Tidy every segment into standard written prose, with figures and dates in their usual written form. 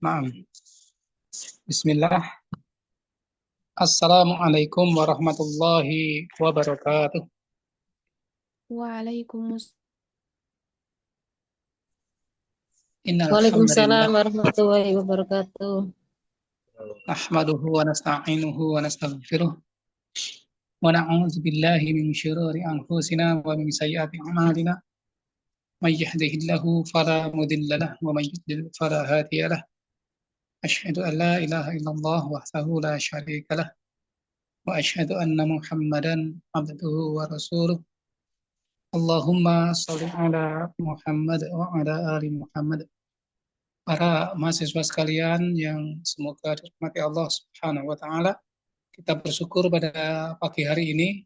Naam. Bismillah. Assalamualaikum warahmatullahi wabarakatuh. Waalaikumsalam Innal Waalaikumsalam hamdalillah warahmatullahi wabarakatuh. nahmaduhu wa nasta'inuhu wa nastaghfiruh wa na'udzu billahi min syururi anfusina wa min sayyiati a'malina. May yahdihillahu fala mudilla lahu wa may yudlil fala hadiya lahu. Asyhadu an la ilaha illallah wahdahu la syarika lah wa asyhadu anna Muhammadan abduhu wa rasuluh. Allahumma shalli ala Muhammad wa ala ali Muhammad. Para mahasiswa sekalian yang semoga dirahmati Allah Subhanahu wa taala, kita bersyukur pada pagi hari ini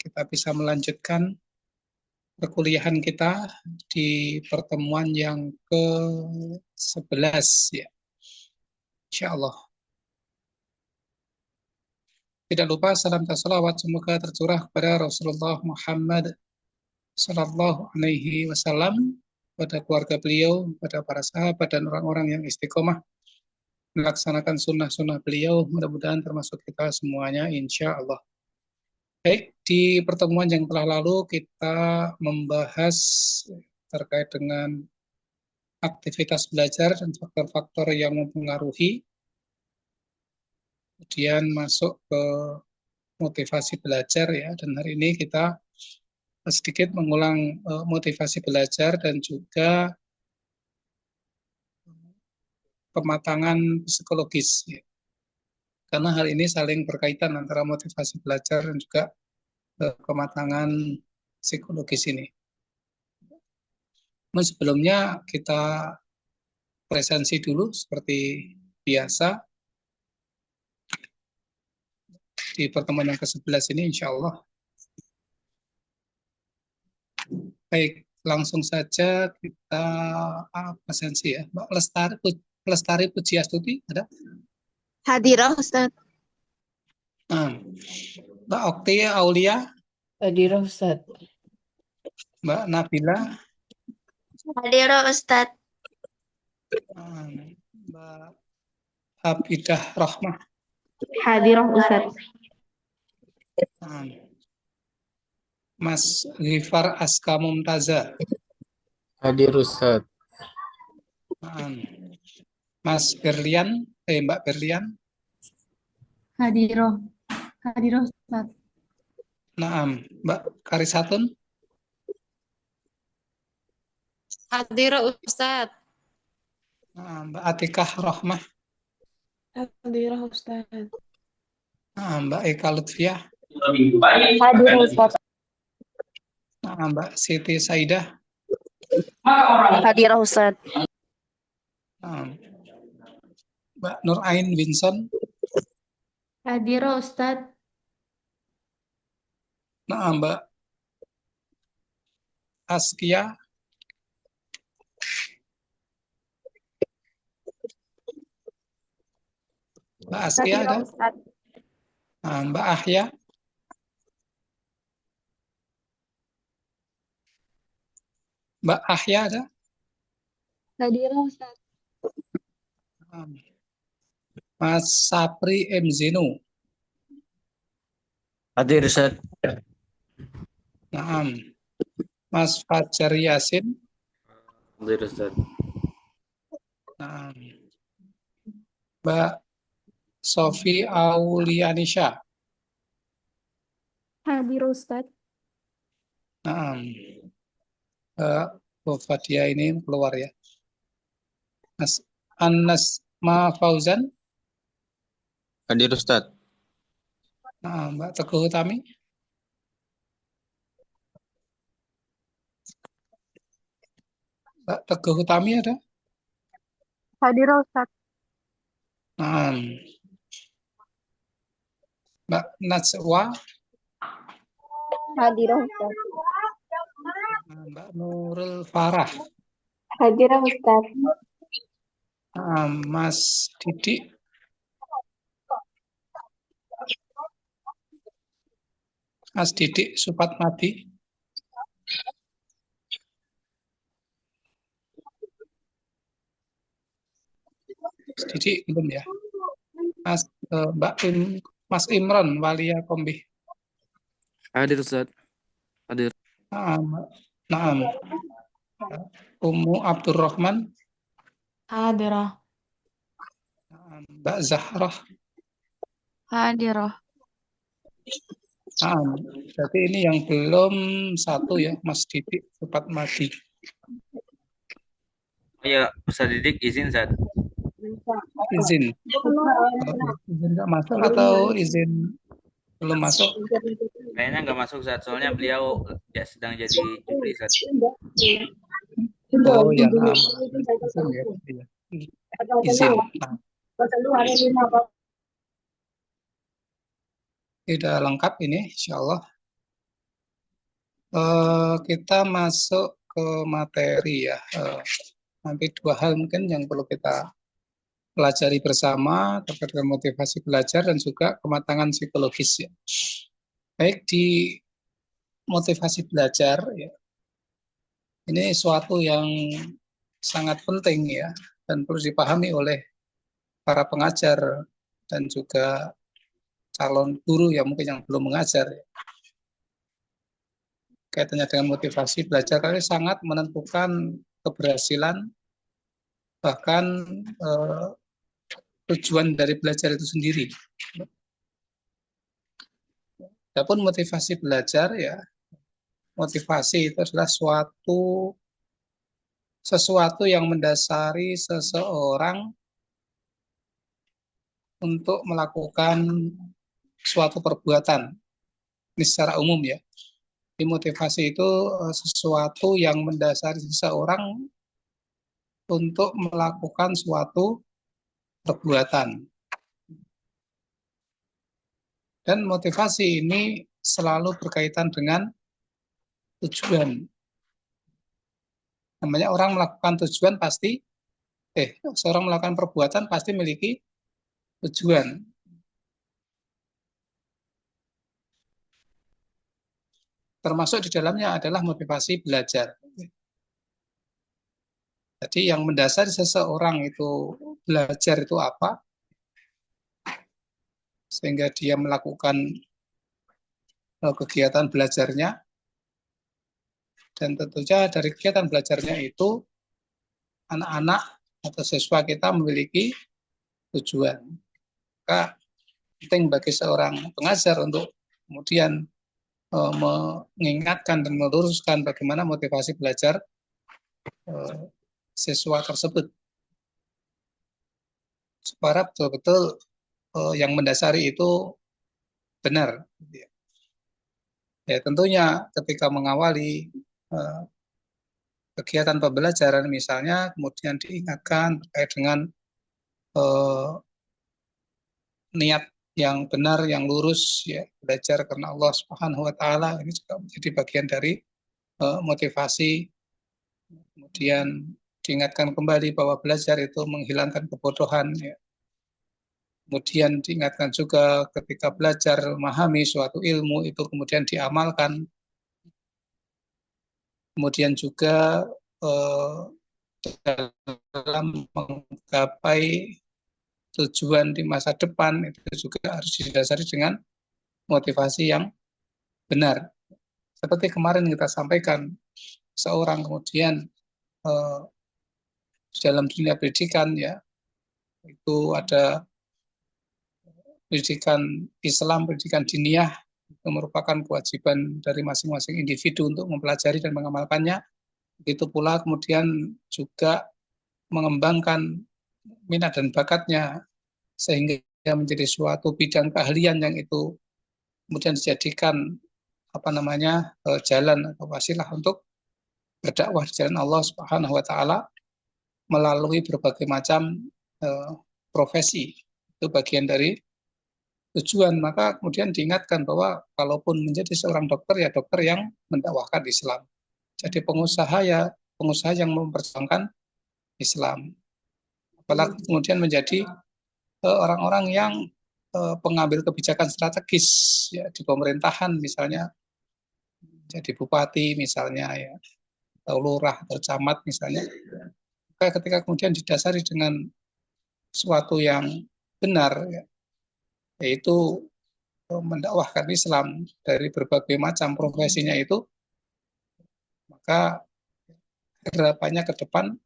kita bisa melanjutkan perkuliahan kita di pertemuan yang ke-11 ya. Insyaallah. Tidak lupa salam dan salawat semoga tercurah kepada Rasulullah Muhammad sallallahu alaihi wasallam, pada keluarga beliau, pada para sahabat dan orang-orang yang istiqomah melaksanakan sunnah-sunnah beliau, mudah-mudahan termasuk kita semuanya, insya Allah. Baik, di pertemuan yang telah lalu kita membahas terkait dengan aktivitas belajar dan faktor-faktor yang mempengaruhi, kemudian masuk ke motivasi belajar ya, dan hari ini kita sedikit mengulang motivasi belajar dan juga pematangan psikologis ya. Karena hal ini saling berkaitan antara motivasi belajar dan juga kematangan psikologis ini. Namun sebelumnya kita presensi dulu seperti biasa di pertemuan yang ke-11 ini, insya Allah. Baik, langsung saja kita presensi ya. Mbak Lestari Pujiastuti ada? Hadirah Ustaz. Mbak Okti Aulia, Hadirah Ustaz. Mbak Nabila, Hadirah Ustaz. Mbak Habidah Rahmah, Hadirah Ustaz. Mas Ghifar Aska Mumtaza, Hadir Ustaz. Mas Berlian, Mbak Berlian, Hadirah Ustaz. Mbak Karisatun, Hadirah Ustaz. Mbak Atikah Rahmah, Hadirah Ustaz. Mbak Eka Lutfiah, Hadirah Ustaz. Mbak Siti Saidah, Hadirah Ustaz. Mbak Nur Ain Winson, Hadirah Ustaz. Mbak Askia, Mbak Askia ada? Mbak Ahya, Mbak Ahya ada? Hadirah Ustaz. Mas Sapri M. Zeno, Hadir Ustaz. Mas Fajar Yasin, Hadir Ustaz. Mbak Sofi Aulianisha, Hadirah Ustaz. Mbak Fadia ini keluar ya. Mas Anasma Fauzan, Hadir Ustaz. Mbak Teguh Utami, Mbak Teguh Utami ada? Hadirah Ustaz. Mbak Najwa, Hadirah Ustaz. Mbak Nurul Farah, Hadirah Ustaz. Mas Didik, Mas Didik Supatmadi, Didik belum ya? Mas Imron, Walia Kombih. Hadir Ustaz. Hadir. Naam. Naam. Ummu Abdurrahman. Hadirah. Naam. Mbak Zahrah. Hadirah. Naam. Berarti ini yang belum satu ya, Mas Didik Cepat Madi. Oh ya, Ustaz Didik izin Ustaz. Izin. Izin nggak masuk atau izin belum masuk? Kayaknya nggak masuk Ustaz, soalnya beliau ya sedang jadi juri Ustaz. Oh ya, naam. Izin ya. Iya. Izin. Nah, sudah lengkap ini, insya Allah. Kita masuk ke materi ya. Nanti dua hal mungkin yang perlu kita pelajari bersama terkait dengan motivasi belajar dan juga kematangan psikologis ya. Baik di motivasi belajar ya. Ini suatu yang sangat penting ya dan perlu dipahami oleh para pengajar dan juga calon guru yang mungkin yang belum mengajar ya. Kaitannya dengan motivasi belajar kali sangat menentukan keberhasilan bahkan tujuan dari belajar itu sendiri. Adapun motivasi belajar ya, motivasi itu adalah sesuatu yang mendasari seseorang untuk melakukan suatu perbuatan. Ini secara umum ya. Di motivasi itu sesuatu yang mendasari seseorang untuk melakukan suatu perbuatan. Dan motivasi ini selalu berkaitan dengan tujuan. Namanya orang melakukan tujuan pasti, seorang melakukan perbuatan pasti memiliki tujuan. Termasuk di dalamnya adalah motivasi belajar. Jadi yang mendasari seseorang itu belajar itu apa? Sehingga dia melakukan kegiatan belajarnya. Dan tentunya dari kegiatan belajarnya itu anak-anak atau siswa kita memiliki tujuan. Maka penting bagi seorang pengajar untuk kemudian mengingatkan dan meluruskan bagaimana motivasi belajar siswa tersebut supaya betul-betul yang mendasari itu benar. Ya tentunya ketika mengawali kegiatan pembelajaran misalnya kemudian diingatkan terkait dengan niat yang benar, yang lurus, ya belajar karena Allah Subhanahu Wa Taala ini juga menjadi bagian dari motivasi. Kemudian diingatkan kembali bahwa belajar itu menghilangkan kebodohan. Ya. Kemudian diingatkan juga ketika belajar memahami suatu ilmu itu kemudian diamalkan. Kemudian juga dalam menggapai tujuan di masa depan itu juga harus didasari dengan motivasi yang benar. Seperti kemarin kita sampaikan, seorang kemudian dalam dunia pendidikan ya itu ada pendidikan Islam, pendidikan diniyah itu merupakan kewajiban dari masing-masing individu untuk mempelajari dan mengamalkannya. Begitu pula kemudian juga mengembangkan minat dan bakatnya sehingga menjadi suatu bidang keahlian yang itu kemudian dijadikan jalan atau wasilah untuk berdakwah di jalan Allah Subhanahu Wa Taala melalui berbagai macam profesi. Itu bagian dari tujuan. Maka kemudian diingatkan bahwa kalaupun menjadi seorang dokter ya dokter yang mendakwahkan Islam. Jadi pengusaha ya pengusaha yang memperjuangkan Islam. Apalagi kemudian menjadi orang-orang yang pengambil kebijakan strategis ya di pemerintahan misalnya jadi bupati misalnya ya atau lurah atau camat misalnya. Maka ketika kemudian didasari dengan sesuatu yang benar, ya, yaitu mendakwahkan Islam dari berbagai macam profesinya itu, maka harapannya ke depan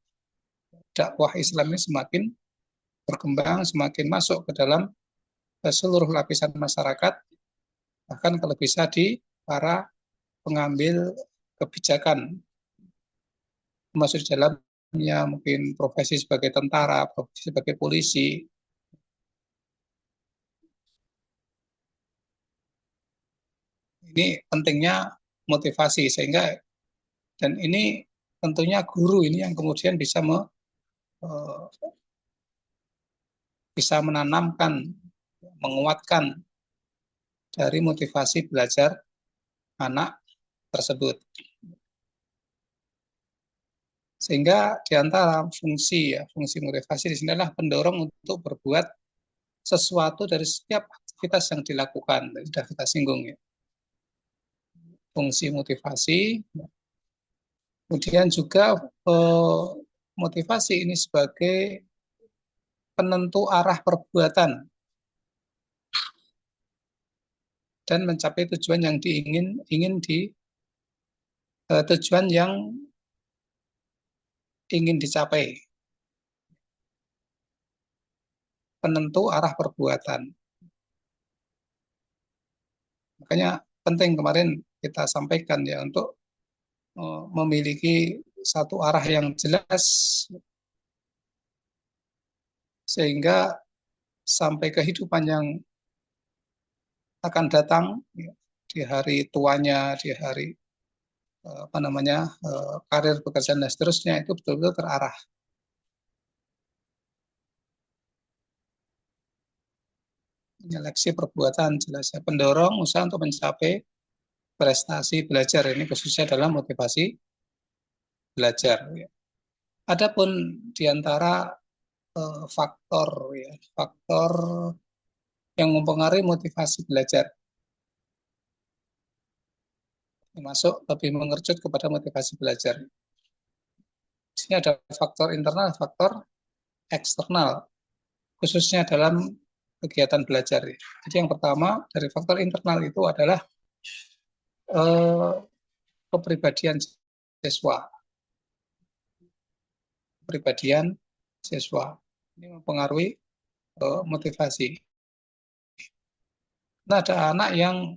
dakwah Islam ini semakin berkembang, semakin masuk ke dalam seluruh lapisan masyarakat, bahkan kalau bisa di para pengambil kebijakan, termasuk di dalamnya mungkin profesi sebagai tentara, profesi sebagai polisi. Ini pentingnya motivasi, sehingga dan ini tentunya guru ini yang kemudian bisa menanamkan, menguatkan dari motivasi belajar anak tersebut. Sehingga di antara fungsi motivasi di sini adalah pendorong untuk berbuat sesuatu dari setiap aktivitas yang dilakukan. Sudah kita singgung ya. Fungsi motivasi, kemudian juga motivasi ini sebagai penentu arah perbuatan dan mencapai tujuan yang tujuan yang ingin dicapai. Penentu arah perbuatan. Makanya penting kemarin kita sampaikan ya untuk memiliki satu arah yang jelas sehingga sampai kehidupan yang akan datang ya, di hari tuanya, di hari karir pekerjaan dan seterusnya itu betul-betul terarah. Menyeleksi perbuatan jelasnya pendorong usaha untuk mencapai prestasi belajar, ini khususnya dalam motivasi belajar. Ya. Adapun di antara faktor yang mempengaruhi motivasi belajar, termasuk lebih mengerucut kepada motivasi belajar. Di sini ada faktor internal, faktor eksternal, khususnya dalam kegiatan belajar. Jadi yang pertama dari faktor internal itu adalah kepribadian siswa. Kepribadian siswa ini mempengaruhi motivasi. Nah, ada anak yang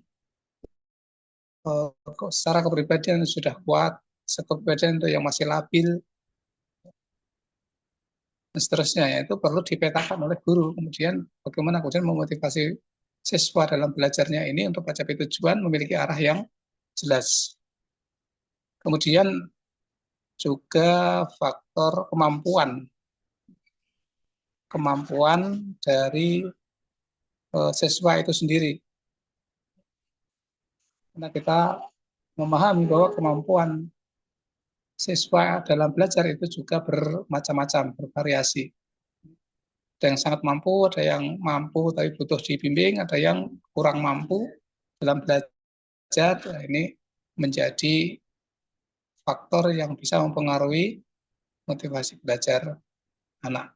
secara kepribadian sudah kuat, kepribadian itu yang masih labil, dan seterusnya, itu perlu dipetakan oleh guru. Kemudian bagaimana kemudian memotivasi siswa dalam belajarnya ini untuk mencapai tujuan, memiliki arah yang jelas. Kemudian juga faktor kemampuan dari siswa itu sendiri. Karena kita memahami bahwa kemampuan siswa dalam belajar itu juga bermacam-macam, bervariasi. Ada yang sangat mampu, ada yang mampu tapi butuh dibimbing, ada yang kurang mampu dalam belajar. Nah, ini menjadi faktor yang bisa mempengaruhi motivasi belajar anak.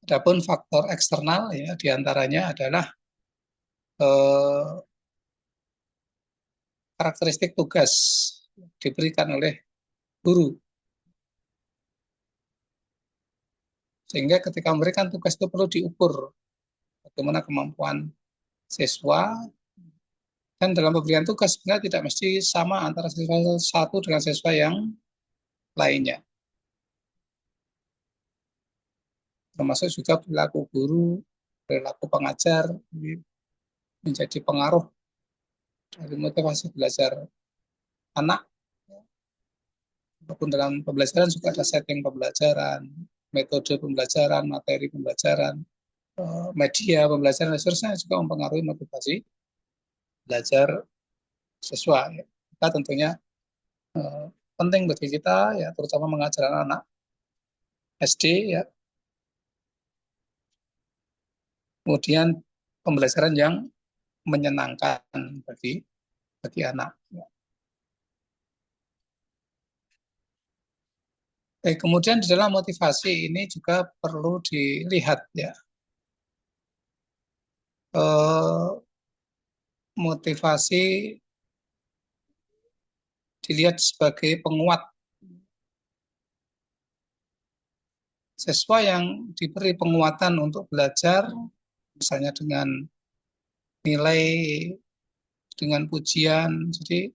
Adapun faktor eksternal ya diantaranya adalah karakteristik tugas diberikan oleh guru. Sehingga ketika memberikan tugas itu perlu diukur bagaimana kemampuan siswa, dan dalam pemberian tugas sebenarnya tidak mesti sama antara siswa satu dengan siswa yang lainnya. Termasuk juga perilaku guru, perilaku pengajar menjadi pengaruh dari motivasi belajar anak. Walaupun dalam pembelajaran juga ada setting pembelajaran, metode pembelajaran, materi pembelajaran, media pembelajaran, dan seterusnya juga mempengaruhi motivasi belajar siswa. Ya. Kita tentunya penting bagi kita, ya terutama mengajar anak SD, ya. Kemudian pembelajaran yang menyenangkan bagi anak. Ya. Kemudian di dalam motivasi ini juga perlu dilihat ya. Motivasi dilihat sebagai penguat. Siswa yang diberi penguatan untuk belajar, misalnya dengan nilai, dengan pujian. Jadi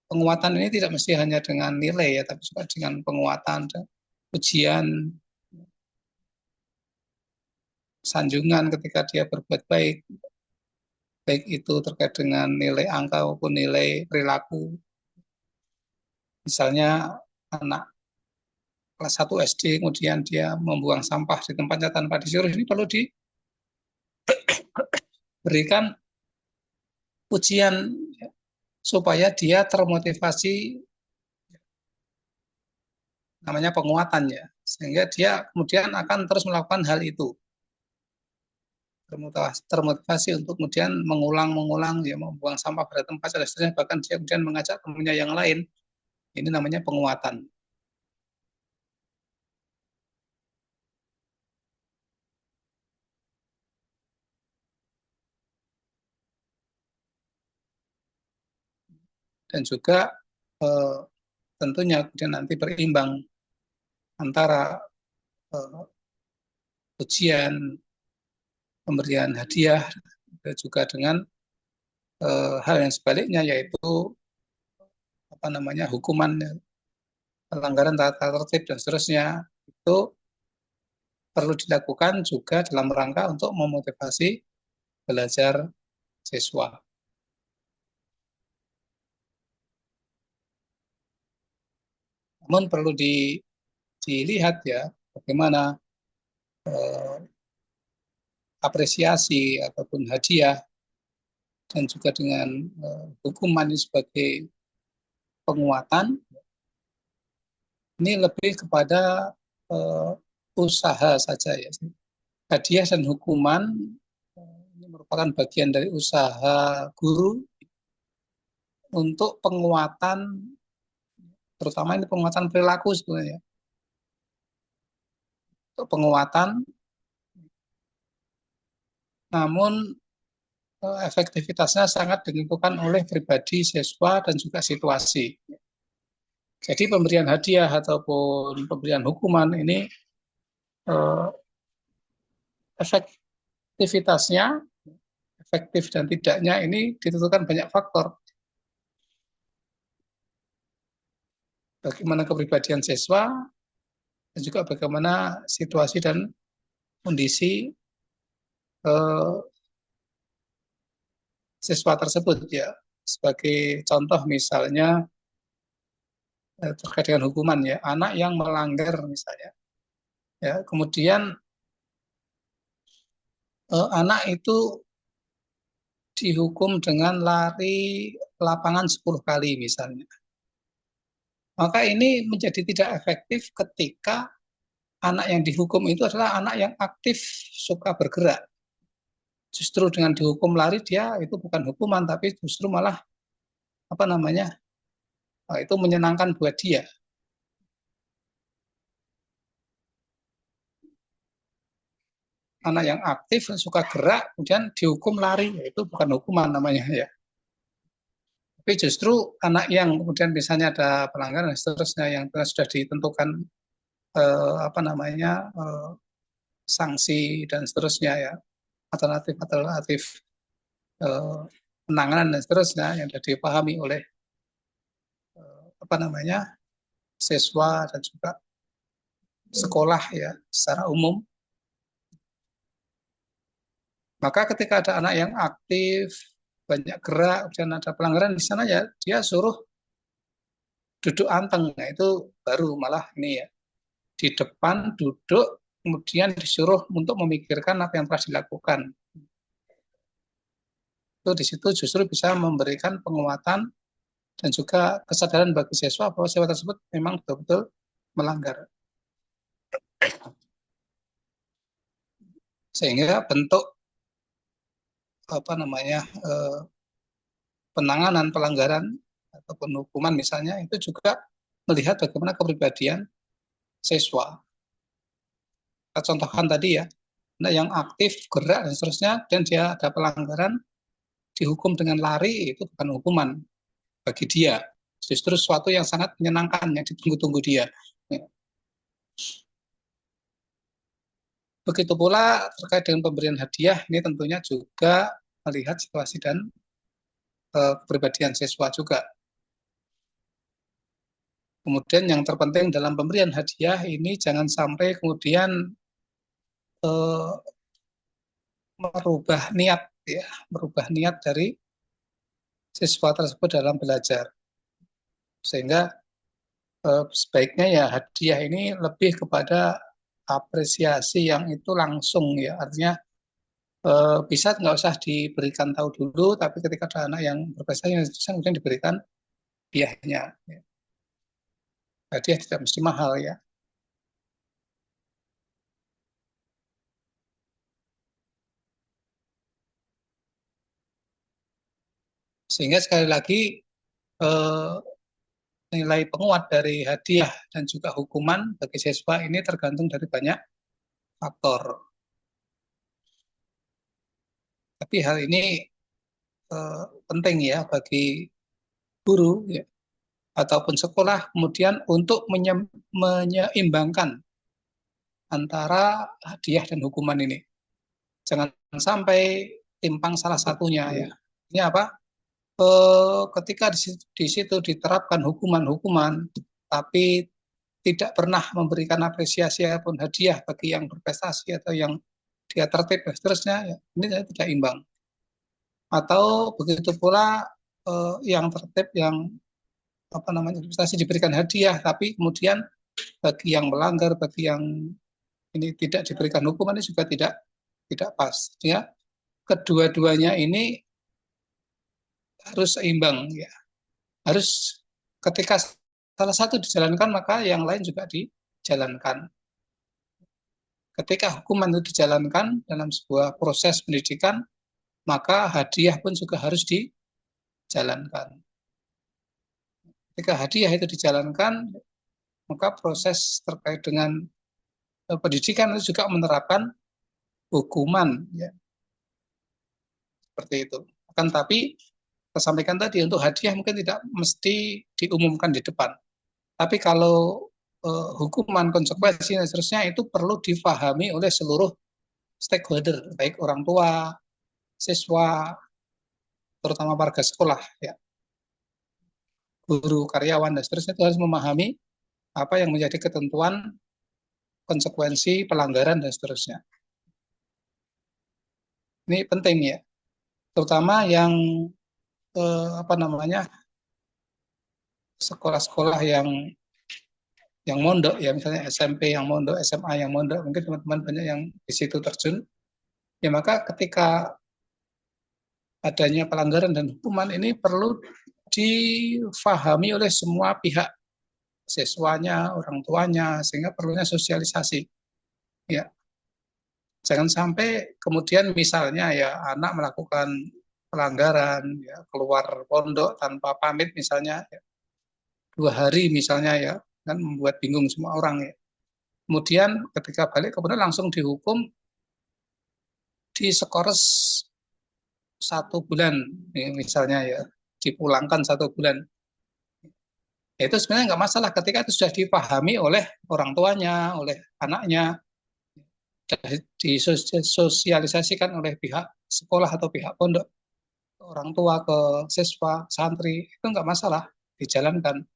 penguatan ini tidak mesti hanya dengan nilai ya, tapi juga dengan penguatan, pujian, sanjungan ketika dia berbuat baik, baik itu terkait dengan nilai angka maupun nilai perilaku. Misalnya anak kelas 1 SD kemudian dia membuang sampah di tempatnya tanpa disuruh, ini perlu diberikan pujian ya, supaya dia termotivasi, namanya penguatan ya, sehingga dia kemudian akan terus melakukan hal itu, termotivasi untuk kemudian mengulang ya, membuang sampah pada tempat dan seterusnya, bahkan dia kemudian mengajak temannya yang lain. Ini namanya penguatan. Dan juga tentunya kemudian nanti berimbang antara ujian, pemberian hadiah, dan juga dengan hal yang sebaliknya, yaitu hukuman, pelanggaran tata tertib dan seterusnya. Itu perlu dilakukan juga dalam rangka untuk memotivasi belajar siswa. Namun perlu dilihat ya bagaimana apresiasi ataupun hadiah dan juga dengan hukuman ini sebagai penguatan, ini lebih kepada usaha saja ya. Hadiah dan hukuman ini merupakan bagian dari usaha guru untuk penguatan, terutama ini penguatan perilaku sebenarnya. Untuk penguatan, namun efektivitasnya sangat ditentukan oleh pribadi siswa dan juga situasi. Jadi pemberian hadiah ataupun pemberian hukuman ini efektivitasnya, efektif dan tidaknya ini ditentukan banyak faktor. Bagaimana kepribadian siswa, dan juga bagaimana situasi dan kondisi siswa tersebut ya. Sebagai contoh misalnya terkait dengan hukuman ya, anak yang melanggar misalnya, ya kemudian anak itu dihukum dengan lari lapangan 10 kali misalnya. Maka ini menjadi tidak efektif ketika anak yang dihukum itu adalah anak yang aktif, suka bergerak. Justru dengan dihukum lari dia itu bukan hukuman, tapi justru malah itu menyenangkan buat dia. Anak yang aktif, suka gerak, kemudian dihukum lari, itu bukan hukuman namanya ya. Tapi justru anak yang kemudian misalnya ada pelanggaran dan seterusnya yang sudah ditentukan sanksi dan seterusnya ya, alternatif penanganan dan seterusnya yang sudah dipahami oleh siswa dan juga sekolah ya secara umum. Maka ketika ada anak yang aktif, banyak gerak, dan ada pelanggaran di sana ya, dia suruh duduk anteng. Nah, itu baru malah ini ya, di depan duduk, kemudian disuruh untuk memikirkan apa yang telah dilakukan. Itu di situ justru bisa memberikan penguatan dan juga kesadaran bagi siswa bahwa siswa tersebut memang betul-betul melanggar. Sehingga bentuk penanganan pelanggaran ataupun hukuman misalnya itu juga melihat bagaimana kepribadian siswa. Kita contohkan tadi ya, nah yang aktif, gerak, dan seterusnya, dan dia ada pelanggaran, dihukum dengan lari, itu bukan hukuman bagi dia. Justru sesuatu yang sangat menyenangkan, yang ditunggu-tunggu dia. Begitu pula terkait dengan pemberian hadiah, ini tentunya juga melihat situasi dan kepribadian siswa juga. Kemudian yang terpenting dalam pemberian hadiah ini jangan sampai kemudian merubah niat dari siswa tersebut dalam belajar. Sehingga sebaiknya ya hadiah ini lebih kepada apresiasi yang itu langsung ya, artinya bisa nggak usah diberikan tahu dulu, tapi ketika ada anak yang berprestasi kemudian diberikan hadiahnya. Hadiah tidak mesti mahal ya. Sehingga sekali lagi nilai penguat dari hadiah dan juga hukuman bagi siswa ini tergantung dari banyak faktor. Tapi hal ini penting ya bagi guru ya, ataupun sekolah kemudian untuk menyeimbangkan antara hadiah dan hukuman ini. Jangan sampai timpang salah satunya ya. Ini apa? Ketika di situ diterapkan hukuman-hukuman, tapi tidak pernah memberikan apresiasi ataupun hadiah bagi yang berprestasi atau yang dia tertib dan seterusnya, ya, ini tidak imbang. Atau begitu pula yang tertib, yang prestasi diberikan hadiah, tapi kemudian bagi yang melanggar, bagi yang ini tidak diberikan hukuman, ini juga tidak pas. Ya, kedua-duanya ini harus seimbang ya. Harus ketika salah satu dijalankan maka yang lain juga dijalankan. Ketika hukuman itu dijalankan dalam sebuah proses pendidikan, maka hadiah pun juga harus dijalankan. Ketika hadiah itu dijalankan, maka proses terkait dengan pendidikan itu juga menerapkan hukuman ya. Seperti itu. Akan tapi saya sampaikan tadi, untuk hadiah mungkin tidak mesti diumumkan di depan. Tapi kalau hukuman, konsekuensi, dan seterusnya itu perlu difahami oleh seluruh stakeholder, baik orang tua, siswa, terutama warga sekolah, ya, guru, karyawan, dan seterusnya itu harus memahami apa yang menjadi ketentuan, konsekuensi, pelanggaran, dan seterusnya. Ini penting ya, terutama yang sekolah-sekolah yang mondok ya, misalnya SMP yang mondok, SMA yang mondok, mungkin teman-teman banyak yang di situ terjun. Ya maka ketika adanya pelanggaran dan hukuman ini perlu difahami oleh semua pihak, siswanya, orang tuanya, sehingga perlunya sosialisasi. Ya. Jangan sampai kemudian misalnya ya anak melakukan pelanggaran, ya, keluar pondok tanpa pamit misalnya, ya, 2 hari misalnya ya, kan membuat bingung semua orang ya. Kemudian ketika balik kemudian langsung dihukum diskors 1 bulan ya, misalnya ya, dipulangkan 1 bulan. Ya, itu sebenarnya nggak masalah ketika itu sudah dipahami oleh orang tuanya, oleh anaknya, disosialisasikan oleh pihak sekolah atau pihak pondok, orang tua ke siswa, santri, itu nggak masalah, dijalankan.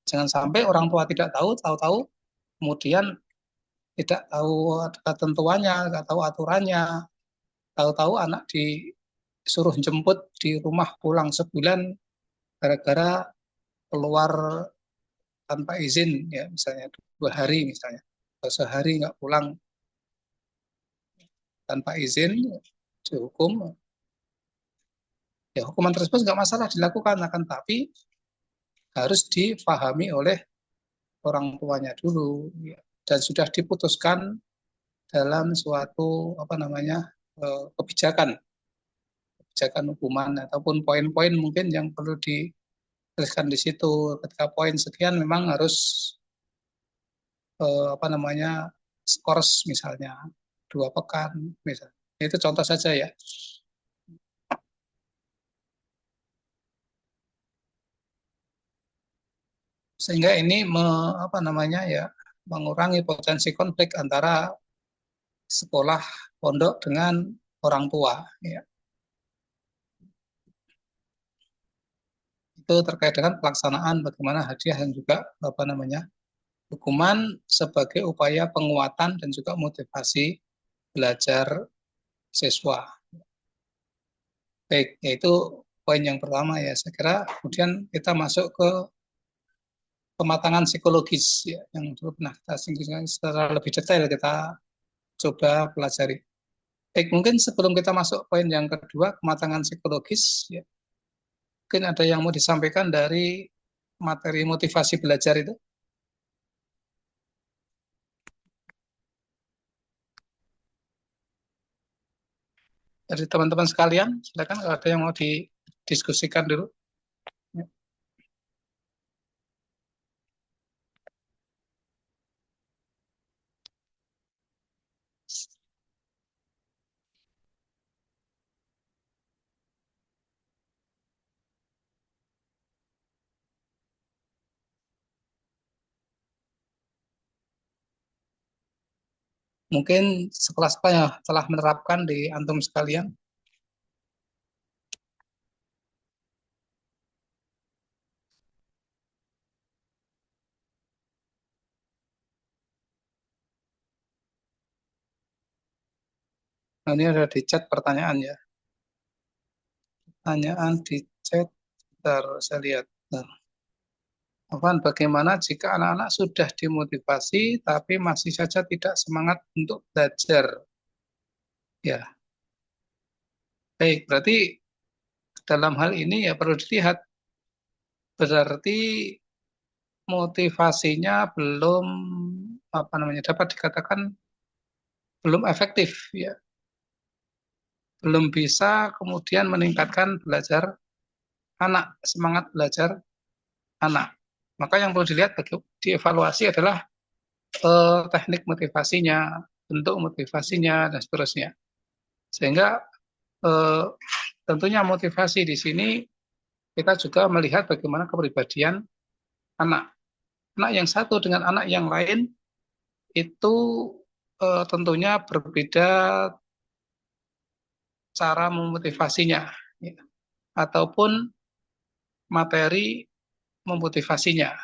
Jangan sampai orang tua tidak tahu kemudian tidak tahu ketentuannya, tidak tahu aturannya, tahu-tahu anak disuruh jemput di rumah pulang sebulan gara-gara keluar tanpa izin, ya misalnya 2 hari misalnya, atau sehari nggak pulang tanpa izin, dihukum. Ya hukuman tersebut nggak masalah dilakukan, akan tapi harus difahami oleh orang tuanya dulu ya, dan sudah diputuskan dalam suatu kebijakan hukuman ataupun poin-poin mungkin yang perlu dituliskan di situ. Ketika poin sekian memang harus apa namanya, skors misalnya 2 pekan misalnya. Itu contoh saja ya. Sehingga ini apa namanya ya, mengurangi potensi konflik antara sekolah pondok dengan orang tua ya. Itu terkait dengan pelaksanaan bagaimana hadiah dan juga apa namanya, hukuman sebagai upaya penguatan dan juga motivasi belajar siswa. Baik, yaitu poin yang pertama ya. Saya kira kemudian kita masuk ke pematangan psikologis ya, yang dulu pernah kita singgung secara lebih detail kita coba pelajari. Baik, mungkin sebelum kita masuk poin yang kedua, kematangan psikologis ya, mungkin ada yang mau disampaikan dari materi motivasi belajar itu. Dari teman-teman sekalian, silakan kalau ada yang mau didiskusikan dulu. Ya. Mungkin sekolah-sekolah yang telah menerapkan di antum sekalian. Nah, ini ada di chat pertanyaan ya. Pertanyaan di chat, bentar, saya lihat. Nah, Afwan, bagaimana jika anak-anak sudah dimotivasi tapi masih saja tidak semangat untuk belajar? Ya, baik. Berarti dalam hal ini ya perlu dilihat. Berarti motivasinya belum apa namanya, dapat dikatakan belum efektif ya. Belum bisa kemudian meningkatkan belajar anak, semangat belajar anak. Maka yang perlu dilihat dievaluasi adalah teknik motivasinya, bentuk motivasinya dan seterusnya. Sehingga eh, tentunya motivasi di sini kita juga melihat bagaimana kepribadian anak. Anak yang satu dengan anak yang lain itu tentunya berbeda cara memotivasinya, ya, ataupun materi memotivasinya.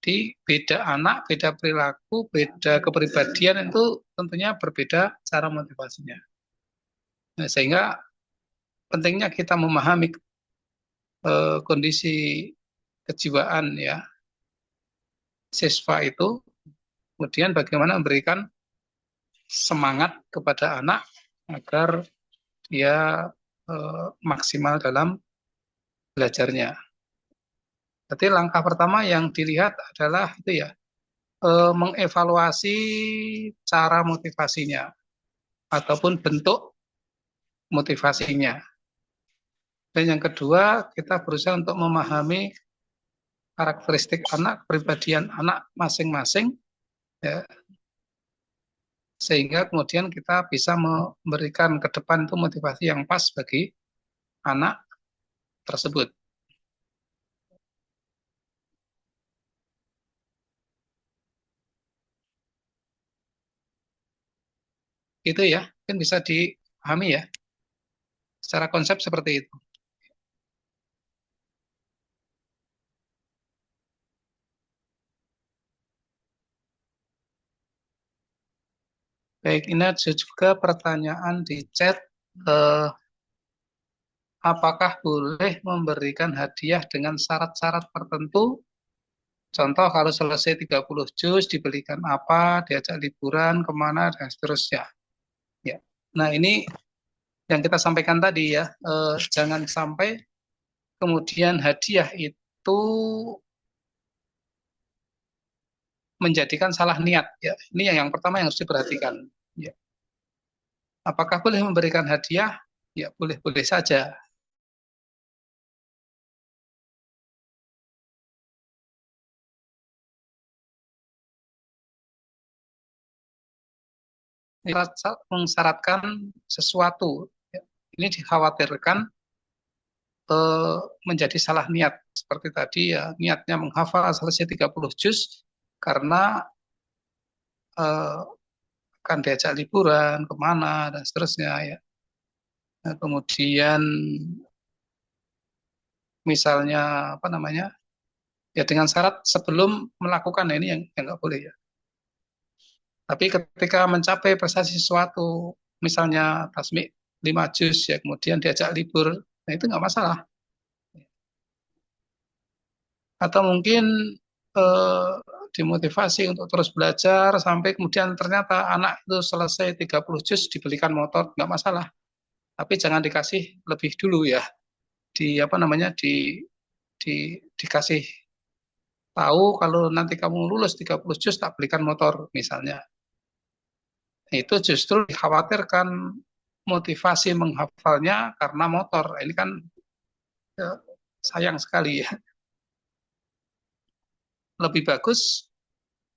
Jadi beda anak, beda perilaku, beda kepribadian itu tentunya berbeda cara motivasinya. Nah, sehingga pentingnya kita memahami kondisi kejiwaan ya siswa itu, kemudian bagaimana memberikan semangat kepada anak agar dia maksimal dalam belajarnya. Jadi langkah pertama yang dilihat adalah itu ya, mengevaluasi cara motivasinya ataupun bentuk motivasinya. Dan yang kedua, kita berusaha untuk memahami karakteristik anak, kepribadian anak masing-masing, ya, sehingga kemudian kita bisa memberikan ke depan itu motivasi yang pas bagi anak tersebut. Itu ya, mungkin bisa dipahami ya, secara konsep seperti itu. Baik, ini ada juga pertanyaan di chat, eh, apakah boleh memberikan hadiah dengan syarat-syarat tertentu? Contoh kalau selesai 30 juz dibelikan apa, diajak liburan kemana, dan seterusnya. Ya. Nah ini yang kita sampaikan tadi ya, jangan sampai kemudian hadiah itu menjadikan salah niat. Ya. Ini yang pertama yang harus diperhatikan. Ya. Apakah boleh memberikan hadiah? Ya, boleh-boleh saja. Mensyaratkan sesuatu. Ya. Ini dikhawatirkan menjadi salah niat. Seperti tadi ya, niatnya menghafal selesai 30 juz karena akan diajak liburan kemana dan seterusnya ya. Nah, kemudian misalnya apa namanya ya dengan syarat sebelum melakukan ini yang nggak boleh ya. Tapi ketika mencapai prestasi sesuatu, misalnya tasmi 5 juz ya kemudian diajak libur, nah itu nggak masalah. Atau mungkin eh, dimotivasi untuk terus belajar sampai kemudian ternyata anak itu selesai 30 juz dibelikan motor, nggak masalah. Tapi jangan dikasih lebih dulu ya. Di apa namanya dikasih tahu kalau nanti kamu lulus 30 juz tak belikan motor misalnya. Itu justru dikhawatirkan motivasi menghafalnya karena motor. Ini kan ya, sayang sekali ya. Lebih bagus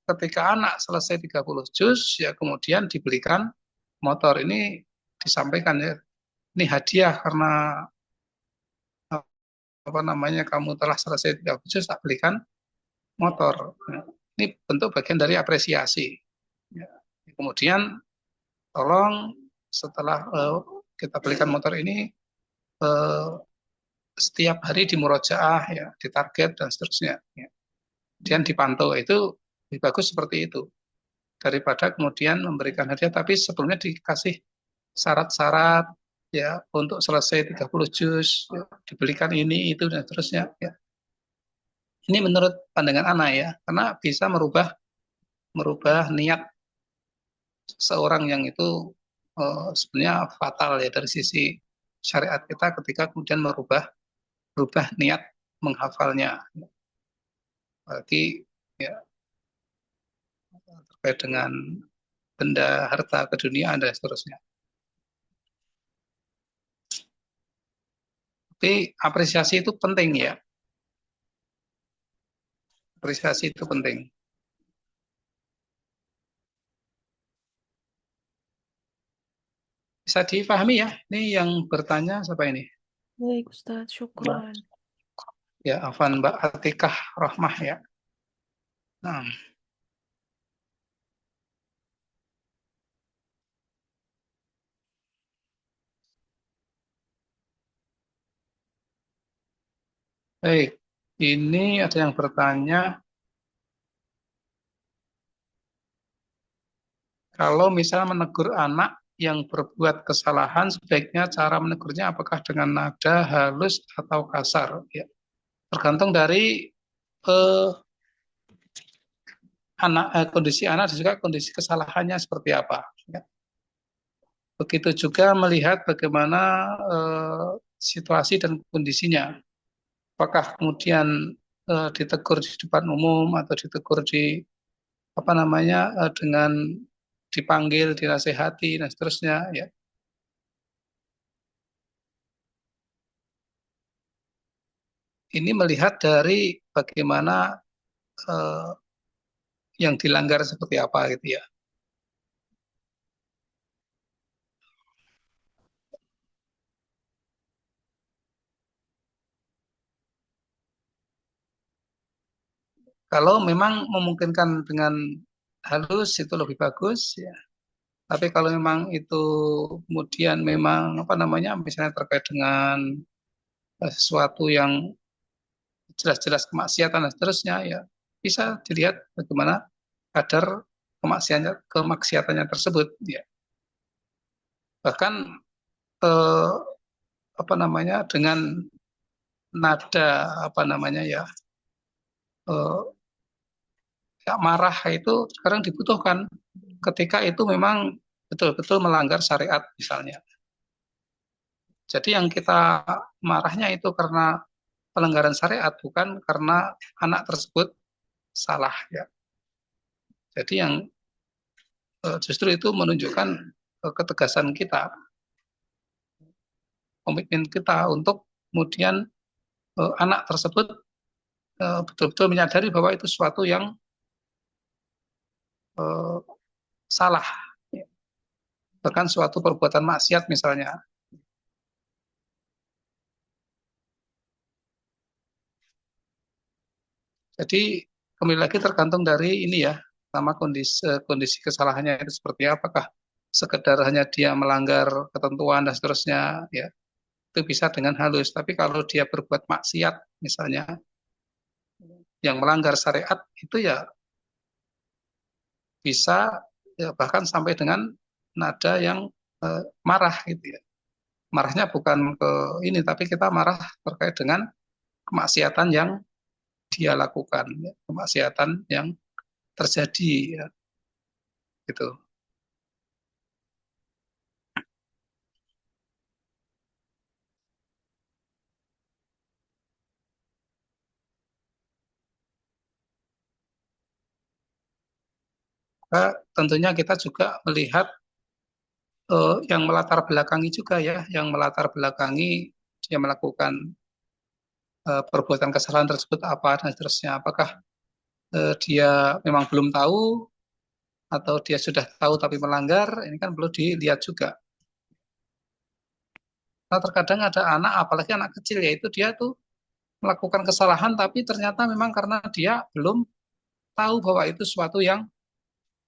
ketika anak selesai 30 juz ya kemudian dibelikan motor. Ini disampaikan ya. Ini hadiah karena apa namanya kamu telah selesai 30 juz tak belikan motor. Ini bentuk bagian dari apresiasi. Ya. Kemudian tolong setelah kita belikan motor ini uh, setiap hari di murojaah ya, ditarget dan seterusnya. Ya. Kemudian dipantau itu lebih bagus seperti itu daripada kemudian memberikan hadiah tapi sebelumnya dikasih syarat-syarat ya untuk selesai 30 juz ya, dibelikan ini itu dan seterusnya ya. Ini menurut pandangan anak ya, karena bisa merubah merubah niat seorang yang itu sebenarnya fatal ya dari sisi syariat kita ketika kemudian merubah niat menghafalnya. Berarti ya terkait dengan benda, harta, keduniaan dan seterusnya. Tapi apresiasi itu penting ya. Apresiasi itu penting. Bisa dipahami ya? Ini yang bertanya siapa ini? Baik, Ustadz. Syukron. Ya, Afan Mbak Atikah Rahmah ya. Nah, baik. Ini ada yang bertanya, kalau misalnya menegur anak yang berbuat kesalahan, sebaiknya cara menegurnya apakah dengan nada halus atau kasar? Ya, tergantung dari eh, kondisi anak dan juga kondisi kesalahannya seperti apa. Ya. Begitu juga melihat bagaimana situasi dan kondisinya. Apakah kemudian ditegur di depan umum atau ditegur di apa namanya dengan dipanggil, dinasehati dan seterusnya. Ya. Ini melihat dari bagaimana eh, yang dilanggar seperti apa gitu ya. Kalau memang memungkinkan dengan halus itu lebih bagus ya. Tapi kalau memang itu kemudian memang apa namanya misalnya terkait dengan sesuatu yang jelas-jelas kemaksiatan dan seterusnya ya bisa dilihat bagaimana kadar kemaksiatannya tersebut ya. Bahkan eh, apa namanya dengan nada apa namanya ya marah itu sekarang dibutuhkan ketika itu memang betul-betul melanggar syariat misalnya. Jadi yang kita marahnya itu karena pelanggaran syariat bukan karena anak tersebut salah ya. Jadi yang justru itu menunjukkan ketegasan kita, komitmen kita untuk kemudian anak tersebut betul-betul menyadari bahwa itu sesuatu yang salah, bahkan suatu perbuatan maksiat misalnya. Jadi kembali lagi tergantung dari ini ya, sama kondisi kesalahannya itu seperti apa. Apakah sekedar hanya dia melanggar ketentuan dan seterusnya, ya itu bisa dengan halus. Tapi kalau dia berbuat maksiat misalnya, yang melanggar syariat itu ya bisa ya bahkan sampai dengan nada yang marah gitu ya. Marahnya bukan ke ini, tapi kita marah terkait dengan kemaksiatan yang dia lakukan, ya. Kemaksiatan yang terjadi, ya. Gitu. Tentunya kita juga melihat yang melatar belakangi juga ya, yang melatar belakangi dia melakukan perbuatan kesalahan tersebut apa dan seterusnya. Apakah dia memang belum tahu atau dia sudah tahu tapi melanggar, ini kan perlu dilihat juga. Nah, terkadang ada anak, apalagi anak kecil, yaitu dia tuh melakukan kesalahan tapi ternyata memang karena dia belum tahu bahwa itu sesuatu yang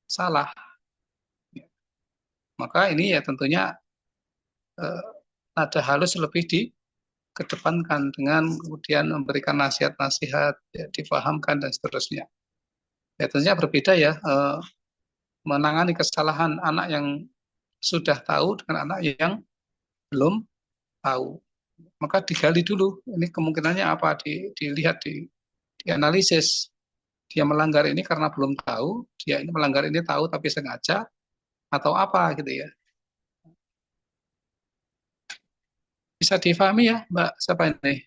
salah. Maka ini ya tentunya nada halus lebih dikedepankan dengan kemudian memberikan nasihat-nasihat, ya, difahamkan dan seterusnya. Ya tentunya berbeda ya menangani kesalahan anak yang sudah tahu dengan anak yang belum tahu. Maka digali dulu, ini kemungkinannya apa, dilihat, dianalisis. Dia melanggar ini karena belum tahu, dia ini melanggar ini tahu tapi sengaja, atau apa gitu ya. Bisa difahami ya, Mbak siapa ini?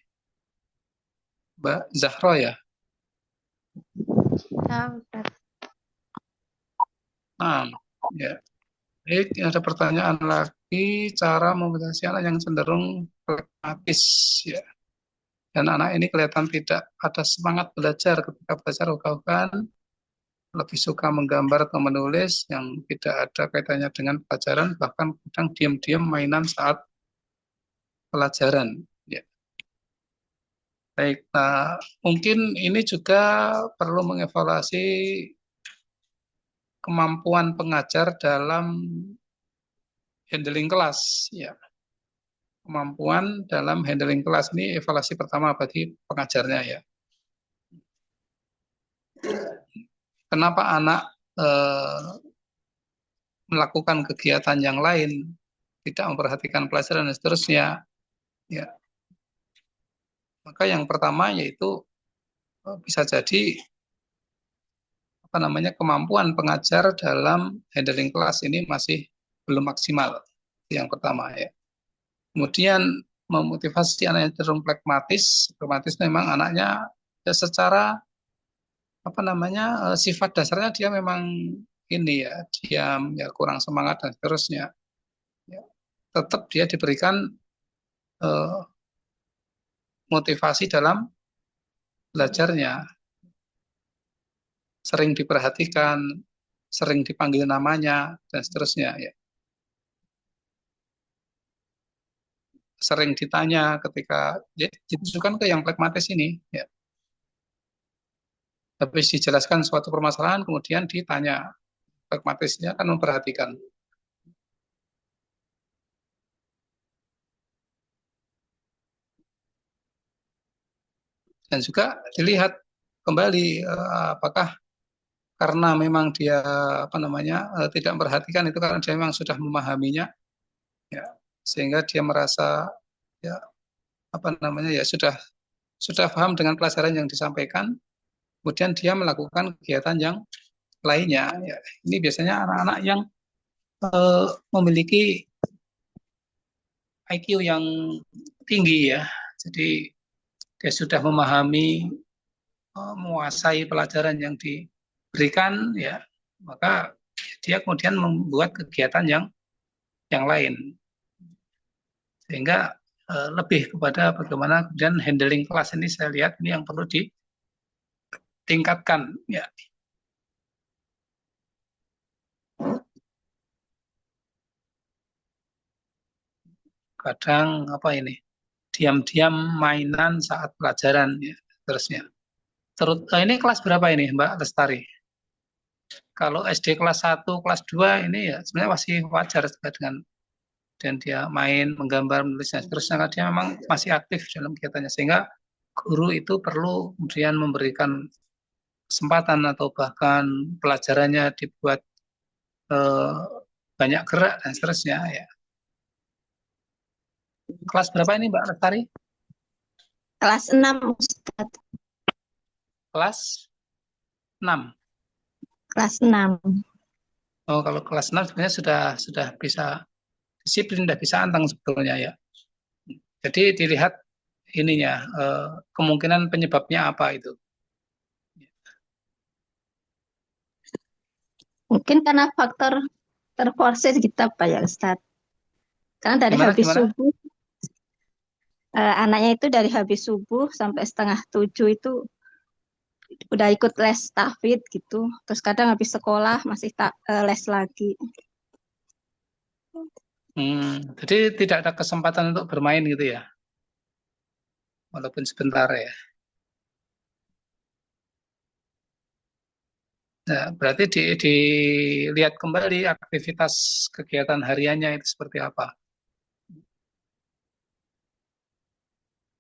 Mbak Zahra ya? Ya, Ustaz. Nah, ya. Baik, ada pertanyaan lagi, cara memotivasi anak yang cenderung pragmatis ya. Dan anak ini kelihatan tidak ada semangat belajar ketika belajar ogah-ogahan, lebih suka menggambar atau menulis yang tidak ada kaitannya dengan pelajaran, bahkan kadang diam-diam mainan saat pelajaran. Ya. Baik, nah, mungkin ini juga perlu mengevaluasi kemampuan pengajar dalam handling kelas. Ya. Kemampuan dalam handling kelas ini evaluasi pertama bagi pengajarnya ya. Kenapa anak melakukan kegiatan yang lain, tidak memperhatikan pelajaran dan seterusnya, ya. Maka yang pertama yaitu bisa jadi apa namanya kemampuan pengajar dalam handling kelas ini masih belum maksimal. Itu yang pertama ya. Kemudian memotivasi anak yang cenderung pragmatis. Pragmatis memang anaknya ya secara apa namanya sifat dasarnya dia memang ini ya diam ya kurang semangat dan seterusnya ya, tetap dia diberikan motivasi dalam belajarnya, sering diperhatikan, sering dipanggil namanya dan seterusnya ya, sering ditanya ketika ya, ditujukan ke yang pragmatis ini ya. Habis dijelaskan suatu permasalahan kemudian ditanya, pragmatisnya kan memperhatikan. Dan juga dilihat kembali apakah karena memang dia apa namanya tidak memperhatikan itu karena dia memang sudah memahaminya ya, sehingga dia merasa ya apa namanya ya sudah paham dengan pelajaran yang disampaikan, kemudian dia melakukan kegiatan yang lainnya ya. Ini biasanya anak-anak yang memiliki IQ yang tinggi ya, jadi dia sudah memahami, menguasai pelajaran yang diberikan ya, maka dia kemudian membuat kegiatan yang yang lain. Sehingga lebih kepada bagaimana kemudian handling kelas ini saya lihat ini yang perlu ditingkatkan ya. Kadang apa ini diam-diam mainan saat pelajaran ya, terusnya. Ini kelas berapa ini Mbak Lestari? Kalau SD kelas 1, kelas 2 ini ya sebenarnya masih wajar dengan dan dia main, menggambar, menulisnya. Terusnya dia memang masih aktif dalam kegiatannya. Sehingga guru itu perlu kemudian memberikan kesempatan atau bahkan pelajarannya dibuat eh, banyak gerak dan seterusnya ya. Kelas berapa ini Mbak Lestari? Kelas 6, Ustadz. Kelas 6. Kelas 6. Oh, kalau kelas 6 sebenarnya sudah bisa disiplin, sudah bisa anteng sebetulnya ya. Jadi dilihat ininya kemungkinan penyebabnya apa itu. Mungkin karena faktor terforces gitu Pak ya Ustadz. Karena dari Gimana, habis gimana? subuh, anaknya itu dari habis subuh sampai 6:30 itu udah ikut les tahfidz gitu. Terus kadang habis sekolah masih les lagi. Jadi tidak ada kesempatan untuk bermain gitu ya, walaupun sebentar ya. Nah, berarti dilihat kembali aktivitas kegiatan hariannya itu seperti apa.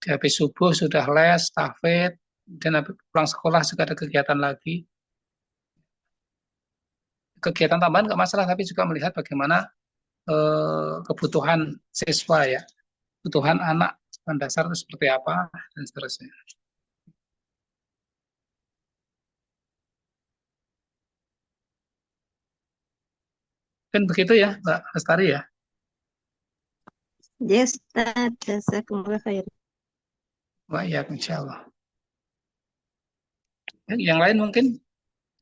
Di habis subuh sudah les, tahfidz, dan habis pulang sekolah juga ada kegiatan lagi. Kegiatan tambahan nggak masalah, tapi juga melihat bagaimana kebutuhan siswa ya, kebutuhan anak pada dasar itu seperti apa dan seterusnya. Kan begitu ya, Mbak Lestari ya. Ya Ustadz, jazakumullah khair. Wah, ya, insya Allah. Yang lain mungkin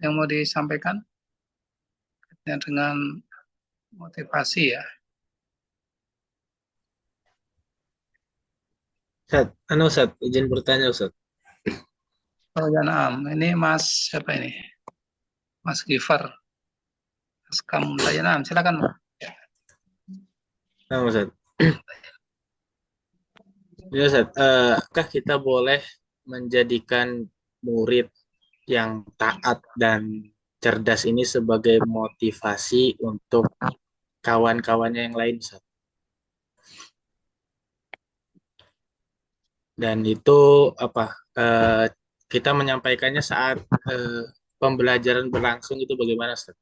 yang mau disampaikan dengan motivasi ya. Ustaz, izin bertanya Ustaz. Oh ya, naam. Ini Mas siapa ini? Mas Gifar. Mas Kamu ya, naam. Silakan, Mas. Nah, Ustaz. Ya, Ustaz, kah kita boleh menjadikan murid yang taat dan cerdas ini sebagai motivasi untuk kawan-kawannya yang lain, Ustaz? Dan itu apa? Kita menyampaikannya saat pembelajaran berlangsung itu bagaimana, Ustaz?